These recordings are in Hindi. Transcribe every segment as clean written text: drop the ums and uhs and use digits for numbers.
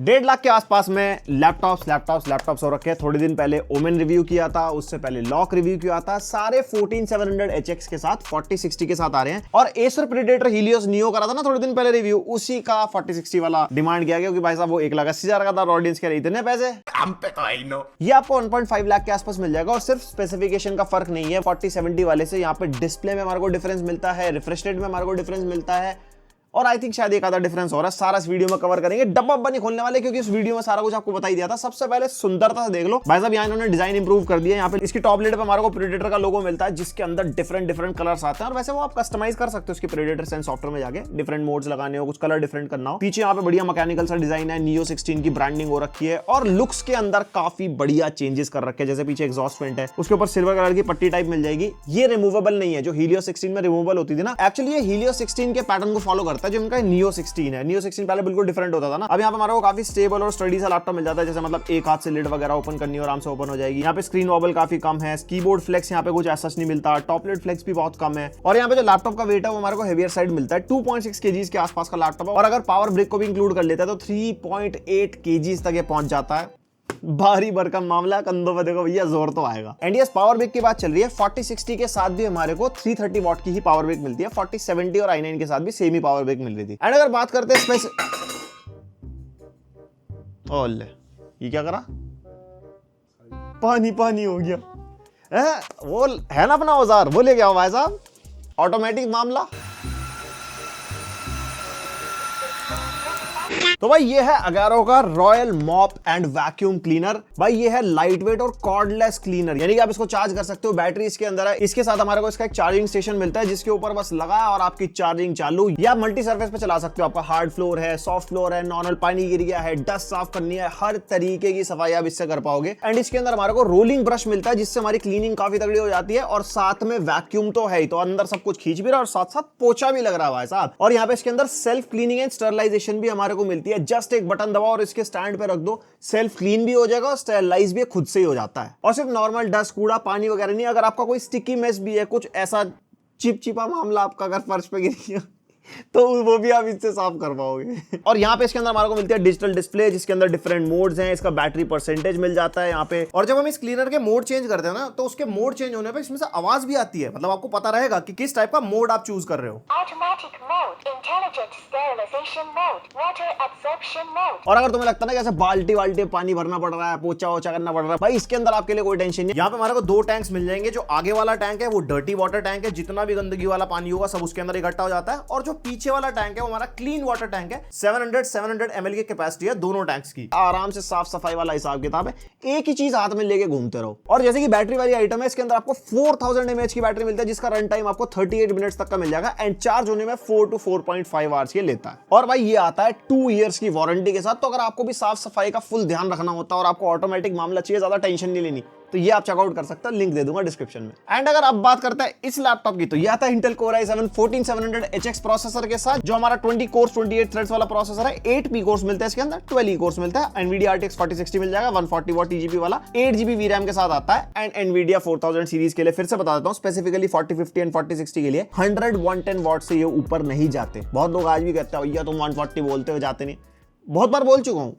1.5 लाख के आसपास में लैपटॉप्स हो रखे हैं। थोड़े दिन पहले ओमेन रिव्यू किया था, उससे पहले लॉक रिव्यू किया था। सारे 14700HX के साथ 4060 के साथ आ रहे हैं। और एसर प्रेडेटर हीलियोस नियो करा था ना थोड़े दिन पहले रिव्यू, उसी का 4060 वाला डिमांड किया गया, क्योंकि भाई साहब वो 1,80,000 का था और ऑडियंस कह रही इतने पैसे हम पे तो आई नो। ये आपको 1.5 लाख के आसपास मिल जाएगा। और सिर्फ स्पेसिफिकेशन का फर्क नहीं है, 4070 वाले से यहाँ पे डिस्प्ले में हमारे को डिफरेंस मिलता है, रिफ्रेश रेट में हमारे को डिफरेंस मिलता है, और आई थिंक शायद एक आधा डिफरेंस हो रहा है। सारा इस वीडियो में कवर करेंगे। डब्बा नहीं खोलने वाले, क्योंकि इस वीडियो में सारा कुछ आपको बता ही दिया था। सबसे पहले सुंदरता से देख लो भाई साहब, यहाँ इन्होंने डिजाइन इंप्रूव कर दिया है। यहाँ पे इसकी टॉप लेट पे हमारे को प्रेडेटर का लोगो मिलता है, जिसके अंदर डिफरेंट कलर्स आते हैं। और वैसे वो आप कस्टमाइज कर सकते हो उसकी प्रेडेटर सेंस सॉफ्टवेयर में जाके, डिफरेंट मोड्स लगाने हो, कुछ कलर डिफरेंट करना हो। पीछे यहाँ पे बढ़िया मैकेनिकल सा डिजाइन है, नियो 16 की ब्रांडिंग हो रखी है। और लुक्स के अंदर काफी बढ़िया चेंजेस कर रखे हैं। जैसे पीछे एग्जॉस्ट वेंट है, उसके ऊपर सिल्वर कलर की पट्टी टाइप मिल जाएगी। ये रिमूवेबल नहीं है, जो हीलियो 16 में रिमूवेबल होती थी ना। एक्चुअली ये हीलियो 16 के पैटर्न को फॉलो करता है, जो इनका नियो 16 है। नियो 16 पहले बिल्कुल डिफरेंट होता था ना। अब यहाँ पे हमारे को काफी स्टेबल और स्टडी सा लैपटॉप मिल जाता है। जैसे मतलब एक हाथ से लिड वगैरह ओपन करनी हो, आराम से ओपन हो जाएगी। यहाँ पे स्क्रीन वॉबल काफी कम है। कीबोर्ड फ्लेक्स यहाँ पे कुछ ऐसा नहीं मिलता। टॉप लिड फ्लेक्स भी बहुत कम है। और यहाँ पे जो लैपटॉप का वेट है वो हमारे को हेवियर साइड मिलता है। 2.6 kg के आसपास का लैपटॉप है। और अगर पावर ब्रिक को भी इंक्लूड कर लेता है तो 3.8 kg तक ये पहुंच जाता है। भारी भरकम मामला, कंधों पे देखो भैया जोर तो आएगा। एंड यस, पावर ब्रेक की बात चल रही है। 4060 के साथ भी हमारे को 330 वॉट की ही पावर ब्रेक मिलती है। 4070 और i9 के साथ भी सेम ही पावर ब्रेक मिल रही थी। एंड अगर बात करते हैं ओले, ये क्या करा? पानी हो गया वो है ना अपना औजार, वो ले गया हो भाई साहब। ऑटोमेटिक मामला। तो भाई ये है अगारो का royal mop and vacuum cleaner. भाई ये है लाइट वेट और कॉर्डलेस क्लीनर, यानी कि आप इसको चार्ज कर सकते हो। बैटरी इसके अंदर है। इसके साथ हमारे को इसका एक चार्जिंग स्टेशन मिलता है, जिसके ऊपर बस लगाया और आपकी चार्जिंग चालू। या मल्टी सर्फेस पे चला सकते हो। आपका हार्ड फ्लोर है, सॉफ्ट फ्लोर है, नॉर्मल पानी गिर गया है, डस्ट साफ करनी है, हर तरीके की सफाई आप इससे कर पाओगे। एंड इसके अंदर हमारे को रोलिंग ब्रश मिलता है, जिससे हमारी क्लीनिंग काफी तगड़ी हो जाती है। और साथ में वैक्यूम तो है ही, तो अंदर सब कुछ खींच भी रहा है और साथ साथ पोछा भी लग रहा है भाई साहब। और यहाँ पे इसके अंदर सेल्फ क्लीनिंग एंड स्टरलाइजेशन भी हमारे को मिलती है। जस्ट एक बटन दबाओ और इसके स्टैंड पे रख दो, सेल्फ क्लीन भी हो जाएगा और स्टेरलाइज भी खुद से ही हो जाता है। और सिर्फ नॉर्मल डस्ट, कूड़ा, पानी वगैरह नहीं, अगर आपका कोई स्टिकी मेस भी है, कुछ ऐसा चिपचिपा मामला आपका अगर फर्श पे गिर गया तो वो भी आप इससे साफ कर पाओगे। और यहाँ पे इसके अंदर हमारे को मिलती है डिजिटल डिस्प्ले, जिसके अंदर डिफरेंट मोड्स हैं। इसका बैटरी परसेंटेज मिल जाता है यहाँ पे। और जब हम इस क्लीनर के मोड चेंज करते हैं ना, तो उसके मोड चेंज होने पे इसमें से आवाज भी आती है। मतलब आपको पता रहेगा कि किस टाइप का मोड आप चूज कर रहे हो। Automatic mode, intelligent sterilisation mode, water absorption mode. और अगर तुम्हें लगता है ना जैसे बाल्टी पानी भरना पड़ रहा है, पोछा वोछा करना पड़ रहा है, भाई इसके अंदर आपके लिए कोई टेंशन नहीं। यहाँ पे हमारे को 2 टैंक्स मिल जाएंगे। जो आगे वाला टैंक है वो डर्टी वाटर टैंक है, जितना भी गंदगी वाला पानी होगा सब उसके अंदर इकट्ठा हो जाता है। और जो पीछे वाला टैंक है वो हमारा क्लीन वाटर टैंक है। 700 ml की कैपेसिटी है दोनों टैंक्स की। आराम से साफ सफाई वाला हिसाब किताब है। एक ही चीज हाथ में लेके घूमते रहो। और जैसे कि बैटरी वाली आइटम है, इसके अंदर आपको 4000 mAh की बैटरी मिलती है, जिसका रन टाइम आपको 38 मिनट्स तक का मिल जाएगा। एंड चार्ज होने में 4 to 4.5 आवर्स ये लेता है। और भाई ये आता है 2 इयर्स की वारंटी के साथ। तो अगर आपको भी साफ सफाई का फुल ध्यान रखना होता है और आपको ऑटोमेटिक मामला चाहिए, ज्यादा टेंशन नहीं लेनी, तो ये आप चेकआउट कर सकते हो। लिंक दे दूंगा डिस्क्रिप्शन में। एंड अगर आप बात करते हैं इस लैपटॉप की, तो ये आता है Intel Core i7 14700HX processor के साथ, जो हमारा 20 कोर्स 28 थ्रेड्स वाला प्रोसेसर है। 8 P कोर्स मिलता है इसके अंदर, 12 E कोर्स मिलता है। NVIDIA RTX 4060 मिल जाएगा, 140 वॉट TGP वाला, 8 GB VRAM के साथ आता है। एंड NVIDIA 4000 सीरीज के लिए फिर से बता देता हूं, स्पेसिफिकली 4050 एंड 4060 के लिए 100-110 वॉट से ये ऊपर नहीं जाते। बहुत लोग आज भी कहते हैं भैया तुम 140 बोलते हो, जाते नहीं। बहुत बार बोल चुका हूं,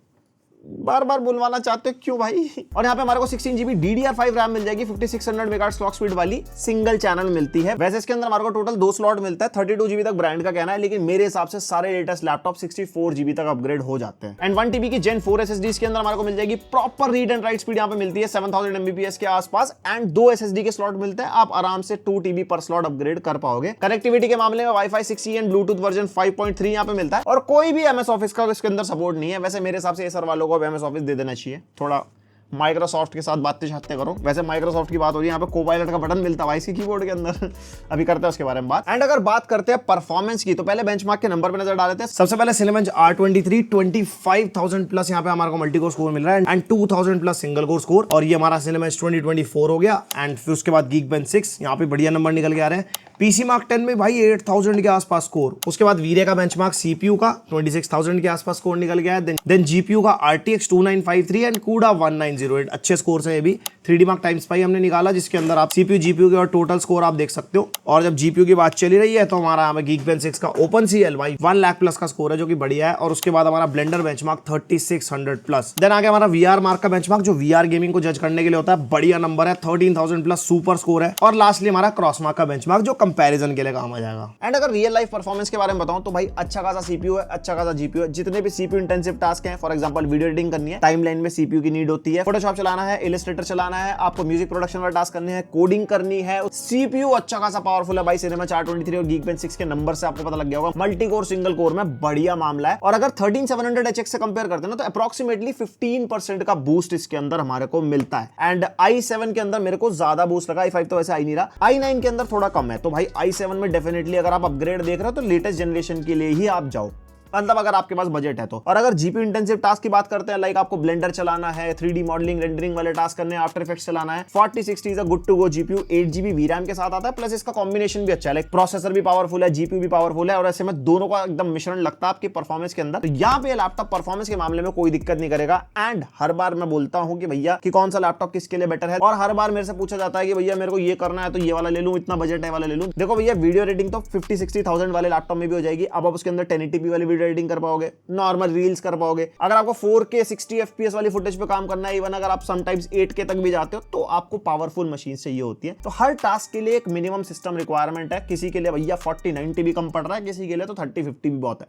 बार बार बुलवाना चाहते हो क्यों भाई। और यहाँ पे हमारे को 16 GB DDR5 रैम मिल जाएगी, 5600 मेगाहर्ट्ज क्लॉक स्पीड वाली सिंगल चैनल मिलती है। वैसे इसके अंदर हमारे को टोटल 2 स्लॉट मिलता है। 32 GB तक ब्रांड का कहना है, लेकिन मेरे हिसाब से सारे लेटेस्ट लैपटॉप 64 GB तक अपग्रेड हो जाते हैं। एंड 1 TB की Gen 4 SSD के अंदर हमारे को मिल जाएगी। Proper read and right speed यहाँ पे मिलती है 7000 Mbps के आसपास। एंड 2 SSD के स्लॉट मिलते हैं, आप आराम से 2 TB पर स्लॉट अपग्रेड कर पाओगे। कनेक्टिविटी के मामले में Wi-Fi 6E and Bluetooth version 5.3 यहाँ पे मिलता है। और कोई भी MS ऑफिस का इसके अंदर सपोर्ट नहीं है। वैसे मेरे हिसाब से एसर वालों को MS ऑफिस दे देना चाहिए। थोड़ा माइक्रोसॉफ्ट के साथ बातें छाते करो। वैसे माइक्रोसॉफ्ट की बात हो रही है, यहाँ पे कोपायलट का बटन मिलता है इसी कीबोर्ड के अंदर। अभी करते हैं उसके बारे में बात। एंड अगर बात करते हैं परफॉर्मेंस की, तो पहले बेंचमार्क के नंबर पे नजर डाल लेते हैं। सबसे पहले Cinebench R23 25,000 प्लस यहाँ पे हमारे को मल्टी कोर स्कोर मिल रहा है, and 2000 plus single core score. और ये हमारा Cinebench 2024 हो गया। एंड फिर उसके बाद Geekbench 6, यहाँ पे बढ़िया नंबर निकल के आ रहे हैं। PC Mark 10 में भाई 8000 के आसपास स्कोर। उसके बाद वीरे का बेंचमार्क CPU का 26000 के आसपास स्कोर निकल गया है। देन GPU का RTX 2953 एंड CUDA 1908 अच्छे स्कोर है ये भी। 3D Mark टाइम्स पाई हमने निकाला, जिसके अंदर आप CPU GPU के और टोटल स्कोर आप देख सकते हो। और जब GPU की बात चली रही है तो हमारा यहाँ पे Geekbench 6 का OpenCL भाई 1 लाख प्लस का स्कोर है, जो कि बढ़िया है। और उसके बाद हमारा ब्लेंडर बेंचमार्क 3600 प्लस। देन आगे हमारा VR मार्क का बेंचमार्क, जो VR गेमिंग को जज करने के लिए होता है, बढ़िया नंबर है, 13000 प्लस सुपर स्कोर है। और लास्टली हमारा क्रॉस मार्क का बेंचमार्क, जो कंपैरिजन के लिए काम आ जाएगा। एंड अगर रियल लाइफ परफॉर्मेंस के बारे में बताऊं तो भाई अच्छा खासा CPU है, अच्छा खासा GPU है। जितने भी CPU इंटेंसिव टास्क हैं, फॉर एग्जांपल वीडियो एडिटिंग करनी है, टाइमलाइन में CPU की नीड होती है, फोटोशॉप चलाना है, इलस्ट्रेटर चलाना है, आपको म्यूजिक प्रोडक्शन वाला टास्क करने हैं, कोडिंग करनी है, CPU अच्छा खासा पावरफुल है भाई। सिनेमा 423 और Geekbench 6 के नंबर से आपको पता लग गया होगा, मल्टी कोर सिंगल कोर में बढ़िया मामला है। और अगर 13700HX से कंपेयर करते हैं ना, तो अप्रोक्सीमेटली 15% का बूस्ट इसके अंदर हमारे को मिलता है। एंड i7 के अंदर मेरे को ज्यादा बूस्ट लगा, i5 तो वैसे आई नहीं रहा, i9 के अंदर थोड़ा कम है। तो भाई i7 में डेफिनेटली अगर आप अपग्रेड देख रहे हो तो लेटेस्ट जनरेशन के लिए ही आप जाओ, मतलब अगर आपके पास बजट है तो। और अगर जीपी इंटेंसिव टास्क की बात करते हैं, लाइक आपको ब्लेंडर चलाना है, 3D मॉडलिंग रेंडरिंग वाले टास्क करने हैं, आफ्टर इफेक्ट्स चलाना है, 4060 is a good to go GPU. 8GB VRAM के साथ आता है, प्लस इसका कॉम्बिनेशन भी अच्छा है, लाइक प्रोसेसर भी पावरफुल है, जीपीयू भी पावरफुल है, और ऐसे में दोनों का एकदम मिश्रण लगता है आपकी परफॉर्मेंस के अंदर। तो यहाँ पे लैपटॉप परफॉर्मेंस के मामले में कोई दिक्कत नहीं करेगा। एंड हर बार मैं बोलता हूँ कि भैया कि कौन सा लैपटॉप किसके लिए बेटर है, और हर बार मेरे से पूछा जाता है कि भैया मेरे को ये करना है तो ये वाला ले लूं, इतना बजट है वाला ले लूं। देखो भैया, वीडियो एडिटिंग तो 50-60,000 वाले लैपटॉप में भी हो जाएगी। अब आप उसके अंदर 1080p वाली वीडियो एडिटिंग कर पाओगे, नॉर्मल रील्स कर पाओगे। अगर आपको 4K 60 FPS वाली फुटेज पे काम करना है, इवन अगर आप समटाइम्स 8K तक भी जाते हो, तो आपको पावरफुल मशीन चाहिए होती है। तो हर टास्क के लिए एक मिनिमम सिस्टम रिक्वायरमेंट है। किसी के लिए भैया 4090 भी कम पड़ रहा है, किसी के लिए तो 3050 भी बहुत है।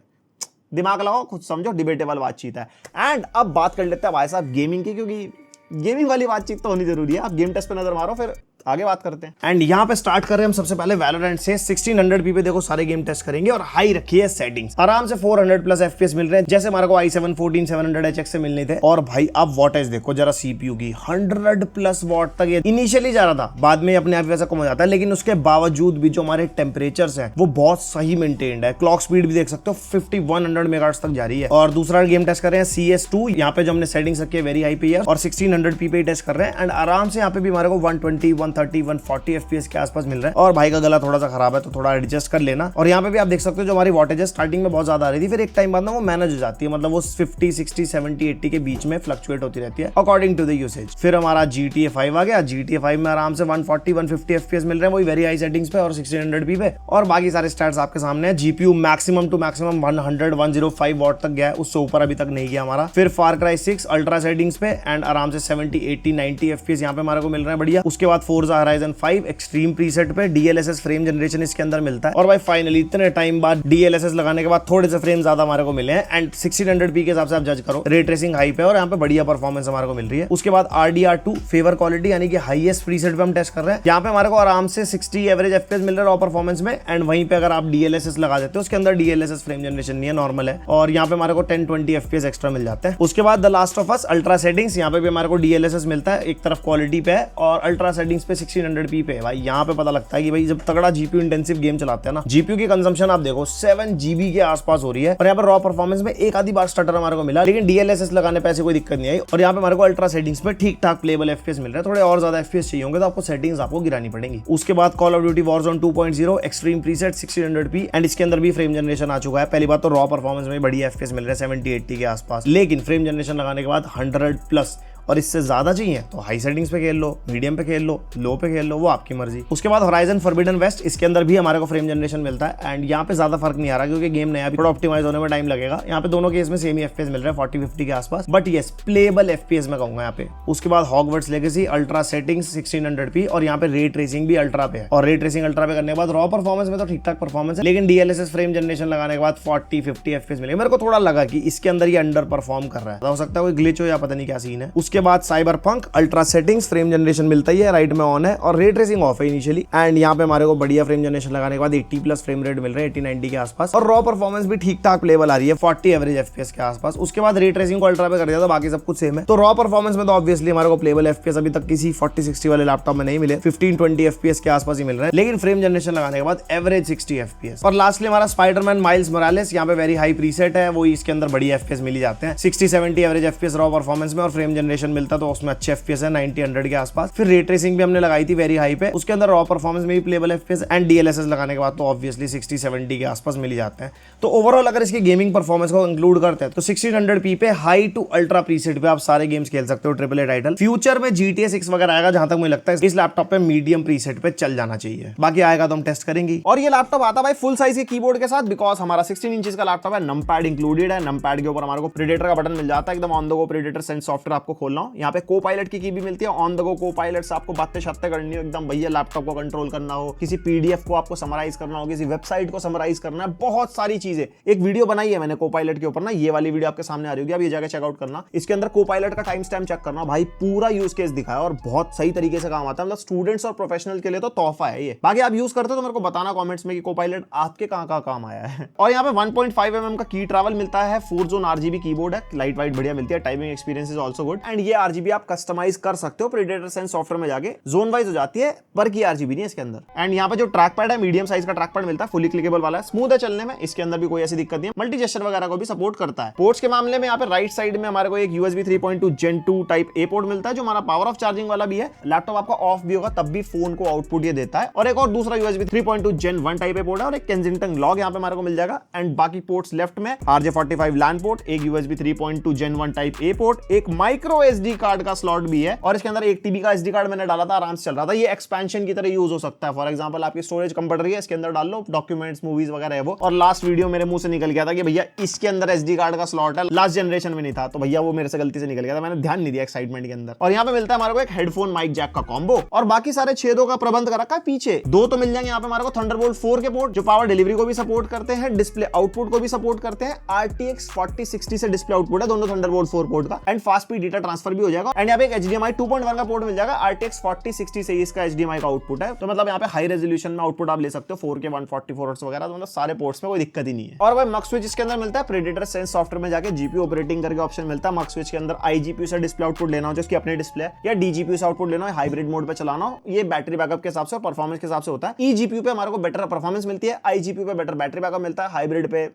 दिमाग लगाओ, खुद समझो, डिबेटेबल बातचीत है। एंड अब बात कर लेते हैं भाई साहब गेमिंग की, क्योंकि गेमिंग वाली बातचीत तो होनी जरूरी है। आप गेम टेस्ट पे नजर मारो, फिर आगे बात करते हैं। एंड यहाँ पे स्टार्ट कर रहे हैं हम सबसे पहले वैलोरेंट से। 1600p पे देखो सारे गेम टेस्ट करेंगे, और हाई रखी है सेटिंग्स, आराम से 400 प्लस FPS मिल रहे हैं, जैसे हमारे को i7 14700HX से मिलने थे। और भाई अब वॉटेज देखो जरा CPU की, 100 प्लस वॉट तक ये इनिशियली जा रहा था, बाद में अपने आप वैसा कम हो जाता है, लेकिन उसके बावजूद भी जो हमारे टेम्परेचर्स हैं वो बहुत सही मेंटेन्ड है। क्लॉक स्पीड भी देख सकते हो 5100 मेगाहर्ट्ज तक जा रही है। और दूसरा गेम टेस्ट कर रहे हैं CS2, यहाँ पे जो हमने सेटिंग्स रखी है वेरी हाई पे है, और 1600p पे टेस्ट कर रहे हैं। एंड आराम से यहाँ पे भी हमारे को 120 130 140 FPS के आसपास मिल रहा है। और भाई का गला थोड़ा सा खराब है तो थोड़ा एडजस्ट कर लेना। और यहाँ पे भी आप देख सकते हो जो हमारी वॉटेज स्टार्टिंग में बहुत ज्यादा आ रही थी, फिर एक टाइम बाद ना वो मैनेज हो जाती है, मतलब वो 50 60 70 80 के बीच में फ्लक्चुएट होती रहती है अकॉर्डिंग टू द यूसेज। फिर हमारा GTA 5 आ गया। GTA 5 में आराम से 140 150 FPS मिल रहे हैं, वही वेरी हाई सेटिंग्स पे और 1600p पे। और बाकी सारे स्टैट्स आपके सामने है। GPU maximum to maximum 105 watt तक गया है, उससे ऊपर अभी तक नहीं गया हमारा। फिर Far Cry 6 अल्ट्रा सेटिंग्स पे एंड आराम से 70 80 90 FPS यहाँ पे हमारे को मिल रहा है, बढ़िया। उसके बाद Forza Horizon 5 एक्सट्रीम प्रीसेट पे DLSS फ्रेम जनरेशन इसके अंदर मिलता है। और भाई फाइनली इतने टाइम बाद DLSS लगाने के बाद थोड़े से फ्रेम ज्यादा हमारे को मिले हैं। एंड 1600p के हिसाब से आप जज करो, रे ट्रेसिंग हाई पे और यहाँ पे बढ़िया परफॉर्मेंस हमारे को मिल रही है। उसके बाद RDR2 फेवर क्वालिटी यानी कि हाईएस्ट प्रीसेट पे हम टेस्ट कर रहे हैं। यहाँ पे हमारे को आराम से 60 एवरेज FPS मिल रहा है रॉ परफॉर्मेंस में। एंड वहीं पे अगर आप DLSS लगा देते हो, उसके अंदर DLSS फ्रेम जनरेशन नहीं है, नॉर्मल है। और यहाँ पे हमारे को 1020 FPS एक्स्ट्रा मिल जाता है। उसके बाद the last of us ultra settings, यहाँ पे भी हमारे को DLSS मिलता है, एक तरफ क्वालिटी पे है और अल्ट्रा सेटिंग्स पे 1600p पे है। भाई यहाँ पे पता लगता है कि भाई जब तगड़ा GPU इंटेंसिव गेम चलाते हैं ना, GPU की कंजम्पशन आप देखो 7GB के आसपास हो रही है। और यहाँ पर रॉ परफॉर्मेंस में एक आधी बार स्टटर हमारे को मिला, लेकिन DLSS लगाने पे ऐसे कोई दिक्कत नहीं आई। और यहाँ पे हमारे को अल्ट्रा सेटिंग्स पे ठीक ठाक प्लेबल FPS मिल रहा है। थोड़े और ज्यादा FPS चाहिए होंगे तो आपको सेटिंग्स आपको गिरानी पड़ेंगी। उसके बाद call of duty Warzone 2.0 extreme preset 1600p and इसके अंदर भी फ्रेम जनरेशन आ चुका है। पहली बात तो रॉ परफॉर्मेंस में बढ़िया FPS मिल रहा है 70 80 के आसपास, लेकिन फ्रेम जनरेशन लगाने के बाद 100 प्लस और इससे ज्यादा चाहिए तो हाई सेटिंग्स पे खेल लो, मीडियम पे खेल लो, लो पे खेल लो, वो आपकी मर्जी। उसके बाद होराइजन फॉरबिडन वेस्ट, इसके अंदर भी हमारे को फ्रेम जनरेशन मिलता है। एंड यहाँ पे ज्यादा फर्क नहीं आ रहा क्योंकि गेम नया भी, थोड़ा ऑप्टिमाइज होने में टाइम लगेगा। यहाँ पे दोनों केस में सेम ही FPS मिल रहा है 40-50 के आसपास, बट यस प्लेबल FPS में कहूंगा यहाँ पे। उसके बाद Hogwarts legacy ultra settings 1600p और यहाँ पे रे ट्रेसिंग भी अल्ट्रा पे है। और रे ट्रेसिंग अल्ट्रा पे करने के बाद रॉ परफॉर्मेंस में तो ठीक ठाक परफॉर्मेंस है, लेकिन DLSS फ्रेम जनरेशन लगाने के बाद 40-50 FPS मिलेगा। मेरे को थोड़ा लगा कि इसके अंदर ये अंडर परफॉर्म कर रहा है, हो सकता है कोई ग्लिच हो या पता नहीं क्या सीन है। उसके बाद cyberpunk ultra settings frame generation मिलता ही है, राइट में ऑन है और रे ट्रेसिंग ऑफ है इनिशियली। एंड यहाँ पे हमारे को बढ़िया फ्रेम जनरेशन लगाने के बाद 80 प्लस फ्रेम रेट मिल रहे हैं 80-90 के आसपास। और रॉ परफॉर्मेंस भी ठीक ठाक लेवल आ रही है 40 एवरेज FPS के आसपास। उसके बाद रे ट्रेसिंग को अल्ट्रा पे कर दिया तो बाकी सब कुछ सेम है। तो रॉ परफॉर्मेंस में तो ऑब्वियसली हमारे को प्लेबल FPS अभी तक किसी 40-60 वाले लैपटॉप में नहीं मिले, 15-20 FPS के आसपास ही मिल रहे हैं, लेकिन फ्रेम जनरेशन लगाने के बाद एवरेज 60 FPS। और लास्टली हमारा स्पाइडरमैन माइल्स मोरालेस, यहाँ पे वेरी हाई प्रीसेट है, वो इसके अंदर बढ़िया FPS मिल जाते हैं 60-70 एवरेज FPS रॉ परफॉर्मेंस में और फ्रेम जनरेशन रेजोल्यूशन मिलता है, तो उसमें अच्छे FPS है 90-100 के आसपास। फिर रे ट्रेसिंग भी हमने लगाई थी वेरी हाई पे, उसके अंदर रॉ परफॉर्मेंस में भी प्लेबल FPS एंड DLSS लगाने के बाद तो ऑब्वियसली 60-70 के आसपास मिल ही जाते हैं। तो ओवरऑल अगर इसकी गेमिंग परफॉर्मेंस को इंक्लूड करते हैं तो 1600p पे हाई टू अल्ट्रा प्रीसेट पे आप सारे गेम्स खेल सकते हो AAA टाइटल। फ्यूचर में GTA 6 वगैरह आएगा, जहां तक मुझे लगता है इस लैपटॉप पे मीडियम प्रीसेट पे चल जाना चाहिए, बाकी आएगा तो हम टेस्ट करेंगे। और ये लैपटॉप आता भाई फुल साइज के कीबोर्ड के साथ, बिकॉज हमारा 16 इंचेस का लैपटॉप है, नमपैड इंक्लूडेड है। नमपैड के ऊपर हमारे को प्रेडेटर का बटन मिल जाता है, एकदम on the go predator sense software आपको खोलना हो। यहाँ पे को पायलट की भी मिलती है, ऑन द गो को पायलट से आपको बातें शातें करनी हो, एकदम भैया लैपटॉप को कंट्रोल करना हो, किसी PDF को आपको समराइज करना हो, किसी वेबसाइट को समराइज करना है, बहुत सारी चीजें। एक वीडियो बनाई है मैंने को पायलट के ऊपर ना, ये वाली वीडियो आपके सामने आ रही होगी, आप ये जाकर चेकआउट करना। इसके अंदर को पायलट का टाइम स्टैम्प चेक करना, भाई पूरा यूज केस दिखाया और बहुत सही तरीके से काम आता है। मतलब स्टूडेंट्स और प्रोफेशनल के लिए तो तोहफा है ये। बाकी आप यूज करते हो तो मेरे को बताना कमेंट्स में कि को पायलट आपके कहां काम आया है। और यहाँ पे 1.5 mm का की ट्रैवल मिलता है, 4 जोन RGB कीबोर्ड है, लाइट वाइट बढ़िया मिलती है, typing experience is also good and ये RGB आप कस्टमाइज कर सकते हो प्रेडेटर सेंस सॉफ्टवेयर में जाके, जोन वाइज हो जाती है, पर की RGB नहीं है इसके अंदर। एंड यहाँ पे जो ट्रैक पैड है मीडियम साइज का ट्रैक पैड मिलता है, फुली क्लिकेबल वाला है, स्मूथ है चलने में, इसके अंदर भी कोई ऐसी दिक्कत नहीं है, मल्टी जेस्चर वगैरह को भी सपोर्ट करता है। पोर्ट्स के मामले में यहाँ पे राइट साइड में हमारे को एक USB 3.2 Gen 2 type A port मिलता है, जो हमारा पावर ऑफ चार्जिंग वाला भी है। लैपटॉप आपका ऑफ भी होगा तब भी फोन को आउटपुट ये देता है। और एक और दूसरा USB 3.2 Gen 1 type A port है और एक Kensington लॉग यहाँ पे हमारे को मिल जाएगा। एंड बाकी पोर्ट्स लेफ्ट में RJ45 LAN पोर्ट, एक USB 3.2 Gen 1 type A port, एक माइक्रो SD कार्ड का स्लॉट भी है और इसके अंदर 1 TB का SD कार्ड मैंने डाला था, आराम से चल रहा था। ये एक्सपेंशन की तरह यूज हो सकता है। फॉर एग्जांपल आपकी स्टोरेज कम बढ़ रही है, इसके अंदर डाल लो, डॉक्यूमेंट्स मूवीज वगैरह है वो। और लास्ट वीडियो मेरे मुंह से निकल गया था कि भैया इसके अंदर SD कार्ड का स्लॉट है, लास्ट जनरेशन में नहीं था, तो भैया वो मेरे से गलती से निकल गया था, मैंने ध्यान नहीं दिया एक्साइटमेंट के अंदर। और यहाँ पे मिलता है हमारे को एक हेडफोन माइक जैक का कॉम्बो और बाकी सारे छेदों का प्रबंध कर रखा है पीछे। 2 तो मिल जाएंगे यहाँ पे हमारे को थंडरबोल्ट 4 के पोर्ट, जो पावर डिलीवरी को भी सपोर्ट करते हैं, डिस्प्ले आउटपुट को भी सपोर्ट करते हैं। RTX 4060 से डिस्प्ले आउटपुट है दोनों थंडरबोल्ट 4 पोर्ट का and fast speed data transfer भी हो जाएगा। एंड यहाँ पे एक HDMI 2.1 का पोर्ट मिल जाएगा, RTX 4060 से इसका HDMI का आउटपुट है, तो मतलब यहाँ पे हाई रेजोल्यूशन में आउटपुट आप ले सकते हो 4K 144 हर्ट्ज वगैरह, तो मतलब सारे पोर्ट्स में कोई दिक्कत ही नहीं है। और भाई मक स्विच इसके अंदर मिलता है, प्रेडेटर सेंस सॉफ्टवेयर में जाके GPU ऑपरेटिंग करके ऑप्शन मिलता है। मक स्विच के अंदर iGPU से डिस्प्ले आउटपुट लेना हो, जो इसकी अपनी डिस्प्ले है, या DGPU से आउटपुट लेना हो, हाइब्रिड मोड पे चलाना हो, ये बैटरी बैकअप के हिसाब से और परफॉर्मेंस के हिसाब से होता है। eGPU पे हमारे को बेटर परफॉर्मेंस मिलती है, iGPU पे बेटर बैटरी बैकअप मिलता है, हाइब्रिड पे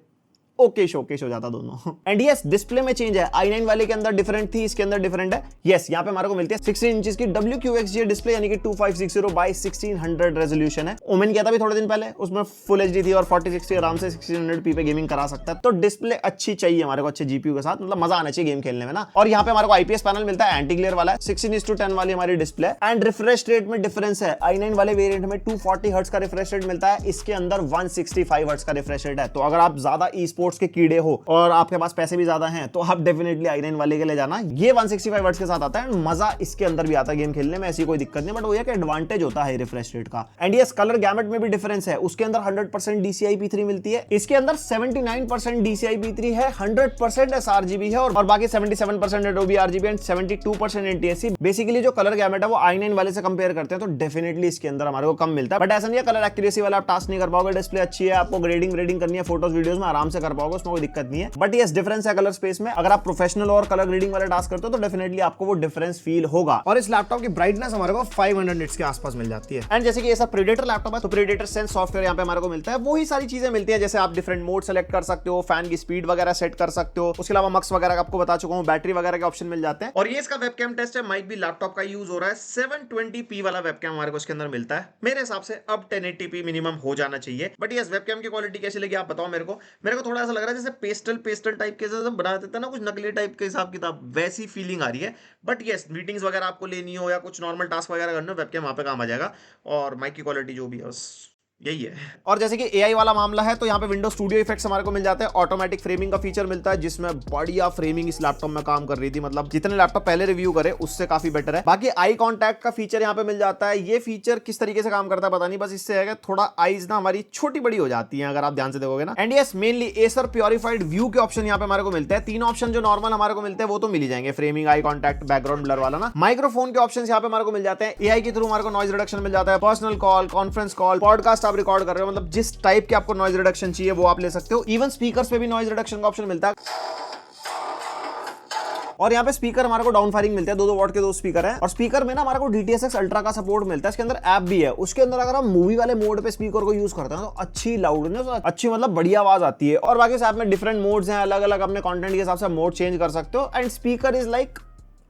ओके शोकेश हो जाता दोनों। एंड यस डिस्प्ले में चेंज है, i9 वाले के अंदर डिफरेंट थी, इसके अंदर डिफरेंट है। यस यहाँ पे हमारे को मिलती है 16 इंचेस की WQXGA डिस्प्ले, यानी कि 2560 बाय 1600 रेजोल्यूशन है। ओमेन किया था भी थोड़े दिन पहले, उसमें फुल HD थी और 4060 आराम से 1600p पे गेमिंग करा सकता है। तो डिस्प्ले अच्छी चाहिए हमारे को, अच्छे GPU के साथ, मतलब मजा आना चाहिए गेम खेलने में ना। और यहाँ पे हमारे को IPS पैनल मिलता है, एंटी ग्लेयर वाला है, 16:10 वाली हमारी डिस्प्ले। एंड रिफ्रेश रेट में डिफरेंस है, i9 वाले वेरिएंट में 240 हर्ट्ज का रिफ्रेश रेट मिलता है, इसके अंदर 165 हर्ट्ज का रिफ्रेश रेट है। तो अगर आप ज्यादा ई स्पोर्ट्स के कीड़े हो और आपके पास पैसे भी ज्यादा हैं तो आप डेफिनेटली i9 वाले के लिए जाना। ये 165 हर्ट्ज के साथ आता है, मजा इसके अंदर भी आता है गेम खेलने में, ऐसी कोई दिक्कत नहीं, बट वो ये कि एडवांटेज होता है रिफ्रेश रेट का। एंड यस कलर गैमेट में भी डिफरेंस है, उसके अंदर 100% DCI-P3 मिलती है, इसके अंदर 79% DCI-P3 है, 100% sRGB है और बाकी 77% Adobe RGB and 72% NTSC। Basically जो कलर गैमेट है वो i9 वाले से कंपेयर करते हैं तो डेफिनेटली इसके अंदर हमारे को कम मिलता है। बट ऐसा नहीं है कलर एक्यूरेसी वाला आप टास्क नहीं कर पाओगे, डिस्प्ले अच्छी है, आपको ग्रेडिंग करनी है फोटोज वीडियोस में आराम से कर पाओगे, उसमें कोई दिक्कत नहीं है। बट यस डिफरेंस है कलर स्पेस में, अगर आप प्रोफेशनल और कलर ग्रेडिंग वाले टास्क करते हो तो डेफिनेटली आपको वो डिफरेंस फील होगा। और इस लैपटॉप की ब्राइटनेस हमारे को 500 निट्स के आसपास मिल जाती है। एंड जैसे कि ये सब प्रेडेटर लैपटॉप है तो प्रेडेटर सेंस सॉफ्टवेयर यहाँ पे हमारे को मिलता है, वही सारी चीजें मिलती है, जैसे आप डिफरेंट मोड सेलेक्ट कर सकते हो, फैन की स्पीड वगैरह सेट कर सकते हो, उसके अलावा मक्स वगैरह आपको बता चुका हूँ, बैटरी वगैरह के ऑप्शन मिल जाते हैं। और ये इसका वेबकैम टेस्ट है, माइक भी लैपटॉप का यूज हो रहा है, 720p वाला वेबकैम हमारे को इसके अंदर मिलता है। मेरे हिसाब से अब 1080p मिनिमम हो जाना चाहिए। बट ये वेबकैम की क्वालिटी कैसी लगी आप बताओ मेरे को थोड़ा ऐसा लग रहा है जैसे पेस्टल टाइप के जैसे बना देता है ना, कुछ नकली टाइप के हिसाब किताब, वैसी फीलिंग आ रही है। बट यस मीटिंग्स वगैरह आपको लेनी हो या कुछ नॉर्मल टास्क वगैरह करना हो, वेबकैम वहां पे काम आ जाएगा। और माइक की क्वालिटी जो भी है यही है। और जैसे कि AI वाला मामला है तो यहाँ पे विंडो स्टूडियो इफेक्ट्स हमारे को मिल जाते हैं, ऑटोमेटिक फ्रेमिंग का फीचर मिलता है, जिसमें बढ़िया फ्रेमिंग इस लैपटॉप में काम कर रही थी, मतलब जितने लैपटॉप पहले रिव्यू करे उससे काफी बेटर है। बाकी आई कॉन्टैक्ट का फीचर यहाँ पे मिल जाता है, ये फीचर किस तरीके से काम करता है पता नहीं, बस इससे है थोड़ा आईज ना हमारी छोटी बड़ी हो जाती है अगर आप ध्यान से देखोगे ना। And yes mainly Acer purified view के ऑप्शन यहाँ पे हमारे को मिलते हैं, 3 ऑप्शन जो नॉर्मल हमारे को मिलते हैं वो तो मिल ही जाएंगे, framing, eye contact, background blur वाला ना। माइक्रोफोन के ऑप्शन यहाँ पे हमारे को मिल जाते हैं, AI के थ्रू हमारे को नॉइज रिडक्शन मिल जाता है, personal call, conference call, podcast आप रिकॉर्ड कर रहे हो, मतलब जिस टाइप के आपको नॉइज रिडक्शन चाहिए वो आप ले सकते हो। इवन स्पीकर्स पे भी नॉइज रिडक्शन का ऑप्शन मिलता है। और यहाँ पे स्पीकर हमारे को डाउन फायरिंग मिलते हैं, 2-2 वॉट के 2 स्पीकर हैं। और स्पीकर में ना हमारे को DTS:X अल्ट्रा का सपोर्ट मिलता है, इसके अंदर ऐप भी है। उसके अंदर अगर हम मूवी वाले मोड पे स्पीकर को यूज करते हैं तो अच्छी लाउडनेस, अच्छी मतलब बढ़िया आवाज आती है। और बाकी इस ऐप में डिफरेंट मोड्स हैं, अलग अलग अपने कंटेंट के हिसाब से मोड चेंज कर सकते हो। And speaker is like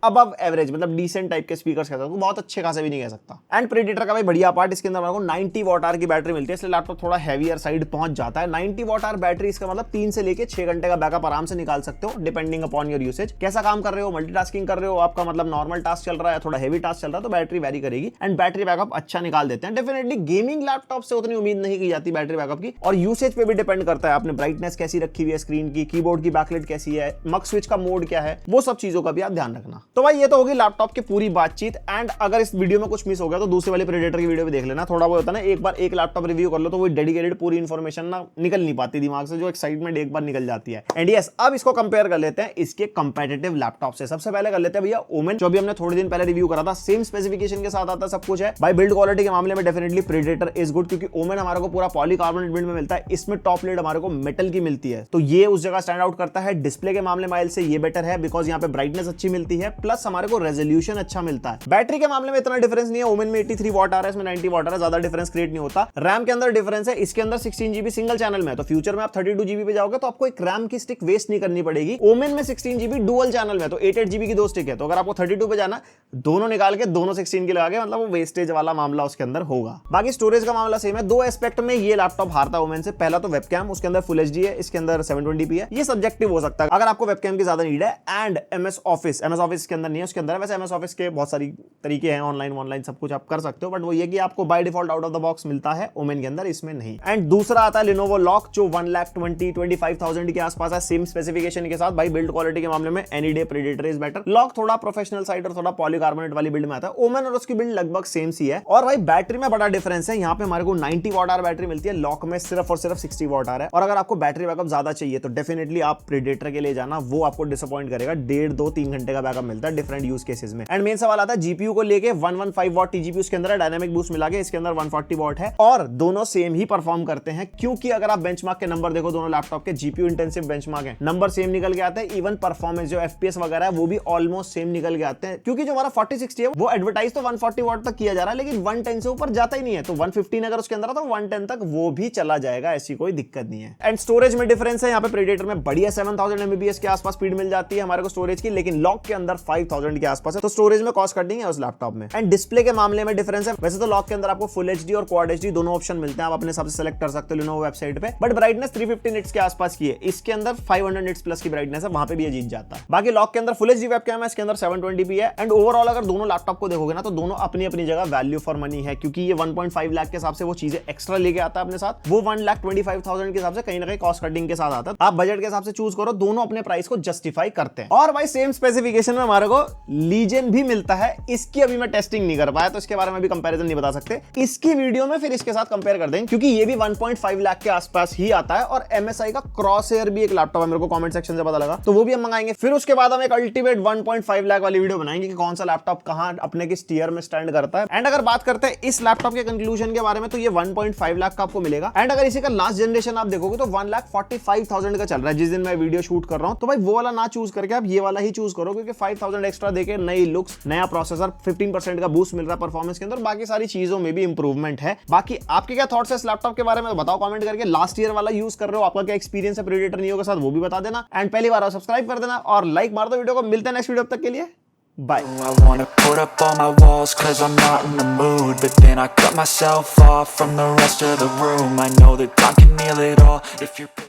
above average मतलब डिसेंट टाइप के स्पीकर्स कह सकता हूं, बहुत अच्छे खासे भी नहीं कह सकता। एंड प्रेडेटर का भाई बढ़िया पार्ट, इसके अंदर आपको 90 वॉट आवर की बैटरी मिलती है, इसलिए लैपटॉप थोड़ा हैवियर साइड पहुंच जाता है। 90 वॉट आवर बैटरी, इसका मतलब 3 से लेके 6 घंटे का बैकअप आराम से निकाल सकते हो डिपेंडिंग अपॉन योर यूसेज। कैसा काम कर रहे हो, मल्टीटास्किंग कर रहे हो, आपका मतलब नॉर्मल टास्क चल रहा है, थोड़ा हेवी टास्क चल रहा है, तो बैटरी वेरी करेगी एंड बैटरी बैकअप अच्छा निकाल देते हैं। डेफिनेटली गेमिंग लैपटॉप से उतनी उम्मीद नहीं की जाती बैटरी बैकअप की, और यूसेज पे भी डिपेंड करता है आपने ब्राइटनेस कैसी रखी हुई है स्क्रीन की, कीबोर्ड की बैकलाइट कैसी है, मक स्विच का मोड क्या है, वो सब चीजों का भी आप ध्यान रखना। तो भाई ये तो होगी लैपटॉप की पूरी बातचीत। एंड अगर इस वीडियो में कुछ मिस हो गया तो दूसरे वाले प्रेडेटर की वीडियो भी देख लेना। थोड़ा बहुत होता है ना, एक बार एक लैपटॉप रिव्यू कर लो तो वो डेडिकेटेड पूरी इंफॉर्मेशन ना निकल नहीं पाती दिमाग से, जो एक्साइटमेंट एक बार निकल जाती है। एंड यस, अब इसको कंपेयर कर लेते हैं इसके कंपेटिटिव लैपटॉप से। सबसे पहले कर लेते हैं भैया ओमेन, जो भी हमने थोड़े दिन पहले रिव्यू करा था, सेम स्पेसिफिकेशन के साथ आता है, सब कुछ है भाई। बिल्ड क्वालिटी के मामले में डेफिनेटली प्रेडेटर इज गुड, क्योंकि ओमेन हमारे को पूरा पॉलीकार्बोनेट बिल्ड में मिलता है, इसमें टॉप लिड हमारे को मेटल की मिलती है, तो ये उस जगह स्टैंड आउट करता है। डिस्प्ले के मामले में से ये बेटर है बिकॉज यहाँ पे ब्राइटनेस अच्छी मिलती है, प्लस हमारे को रेजोल्यूशन अच्छा मिलता है। बैटरी के मामले में इतना डिफरेंस नहीं है, ओमेन में 83 वॉट आ रहा है, इसमें 90 वॉट आ रहा है, ज्यादा डिफरेंस क्रिएट नहीं होता। रैम के अंदर डिफरेंस है, इसके अंदर 16 GB सिंगल चैनल में है, तो फ्यूचर में आप 32 GB पे जाओगे तो आपको एक रैम की स्टिक वेस्ट नहीं करनी पड़ेगी। ओमेन में 16 GB डुअल चैनल में, तो 8 GB की 2 स्टिक है, तो अगर आपको 32 पे जाना, दोनों निकाल के दोनों 16 की लगा के, मतलब वो वेस्टेज वाला मामला उसके अंदर होगा। बाकी स्टोरेज का मामला सेम है। दो एस्पेक्ट में ये लैपटॉप हारता है ओमेन से। पहला तो वेबकैम, उसके अंदर फुल एचडी है, इसके अंदर 720p है, ये सब्जेक्टिव हो सकता है अगर आपको वेबकैम की ज्यादा नीड है। एंड एमएस ऑफिस के अंदर नहीं है, उसके अंदर है। वैसे एमएस ऑफिस के बहुत सारी तरीके हैं, ऑनलाइन सब कुछ आप कर सकते हो, बट वो ये कि आपको by default out of the box मिलता है ओमेन के अंदर, इसमें नहीं। एंड दूसरा आता है लिनोवो लॉक, जो 1,20,25,000 के आसपास है, सेम स्पेसिफिकेशन के साथ। भाई बिल्ड क्वालिटी के मामले में any day predator is better. Lock थोड़ा प्रोफेशनल साइड और थोड़ा पॉलीकार्बोनेट वाली बिल्ड में आता है। ओमेन और उसकी बिल्ड लगभग सेम सी है। और भाई बैटरी में बड़ा डिफरेंस है, यहाँ पे हमारे को 90 वॉट आवर बैटरी मिलती है, लॉक में सिर्फ और सिर्फ 60 वॉट आवर है। और अगर आपको बैटरी बैकअप ज्यादा चाहिए तो डेफिनेटली आप प्रेडेटर के लिए जाना, वो आपको डिसअपॉइंट करेगा। 1.5-2-3 घंटे का बैकअप मिलता है डिफरेंट यूज केसेस में। एंड मेन सवाल आता है जीपीयू को लेके, 115 वॉट टीजीपी उसके अंदर है, डायनामिक बूस्ट मिला के इसके अंदर 140 वॉट है, और दोनों सेम ही परफॉर्म करते हैं। क्योंकि अगर आप बेंचमार्क के नंबर देखो दोनों लैपटॉप के, जीपीयू इंटेंसिव बेंचमार्क है, नंबर सेम निकल के आते हैं। इवन परफॉर्मेंस जो एफपीएस वगैरह है वो भी ऑलमोस्ट सेम निकल के आते हैं। क्योंकि जो हमारा 4060 है वो एडवर्टाइज तो 140 वॉट तक किया जा रहा है, लेकिन 110 से ऊपर जाता ही नहीं है। तो 115 अगर उसके अंदर तो 110 तक वो भी चला जाएगा, ऐसी कोई दिक्कत नहीं है। एंड स्टोरेज में डिफरेंस है, यहाँ पे प्रेडेटर में बढ़िया 7000 MB के आसपास स्पीड मिल जाती है हमारे को स्टोरेज की, लेकिन लॉक के अंदर 5000 के आसपास है, तो स्टोरेज में कॉस्ट कटिंग है उस लैपटॉप में। एंड डिस्प्ले के मामले में डिफरेंस है। वैसे तो लॉक के अंदर आपको फुल एचडी और क्वाड एचडी दोनों ऑप्शन मिलते हैं, आप अपने हिसाब से सेलेक्ट कर सकते हो लिनोवो वेबसाइट पे, बट ब्राइटनेस 350 निट्स के आसपास की है। इसके अंदर 500 निट्स प्लस की ब्राइटनेस है, वहां पे भी ये जीत जाता है। बाकी लॉक के अंदर फुल एचडी वेबकैम है, इसके अंदर 720p है। एंड ओवरऑल अगर दोनों लैपटॉप को देखोगे ना, तो दोनों अपनी अपनी जगह वैल्यू फॉर मनी है, क्योंकि ये 1.5 लाख के हिसाब से वो चीजें एक्स्ट्रा लेके आता है अपने साथ, वो 1,25,000 के हिसाब से कहीं ना कहीं कॉस्ट कटिंग के साथ आता है। आप बजट के हिसाब से चूज करो, दोनों अपने प्राइस को जस्टिफाई करते हैं। और भाई सेम स्पेसिफिकेशन में हमारे को लीजेंड भी मिलता है, इसकी अभी मैं टेस्टिंग नहीं कर पाया, तो इसके बारे में भी कंपैरिजन नहीं बता सकते। इसकी वीडियो में फिर इसके साथ कंपेयर कर देंगे, क्योंकि ये भी 1.5 लाख के आसपास ही आता है। और MSI का क्रॉसएयर भी एक लैपटॉप है, मेरे को कमेंट सेक्शन से पता लगा, तो वो भी हम मंगाएंगे। फिर उसके बाद हम एक अल्टीमेट 1.5 लाख वाली वीडियो बनाएंगे कि कौन सा लैपटॉप कहां अपने किस टियर में स्टैंड करता है। एंड अगर बात करते हैं इस लैपटॉप के कंक्लूजन के बारे में, तो ये 1.5 लाख का आपको मिलेगा। एंड अगर इसी का लास्ट जनरेशन आप देखोगे तो 1,45,000 का चल रहा है जिस दिन मैं वीडियो शूट कर रहा हूं। तो भाई वो वाला ना चूज करके आप ये वाला ही चूज करो, क्योंकि 5,000 एक्स्ट्रा देके नई लुक्स, नया प्रोसेसर, 15% का बूस्ट मिल रहा है परफॉर्मेंस के अंदर, बाकी सारी चीजों में भी इंप्रूवमेंट है। बाकी आपके क्या थॉट्स है इस लैपटॉप के बारे में, तो बताओ कमेंट करके। लास्ट ईयर वाला यूज कर रहे हो, आपका क्या एक्सपीरियंस है प्रेडेटर नियो के साथ, वो भी बता देना। एंड पहली बार सब्सक्राइब कर देना और लाइक मार दो वीडियो को। मिलते हैं नेक्स्ट वीडियो तक के लिए, bye. I wanna put up all my walls cause I'm not in the mood, but then I cut myself off from the rest of the room. I know that time can heal it all if you're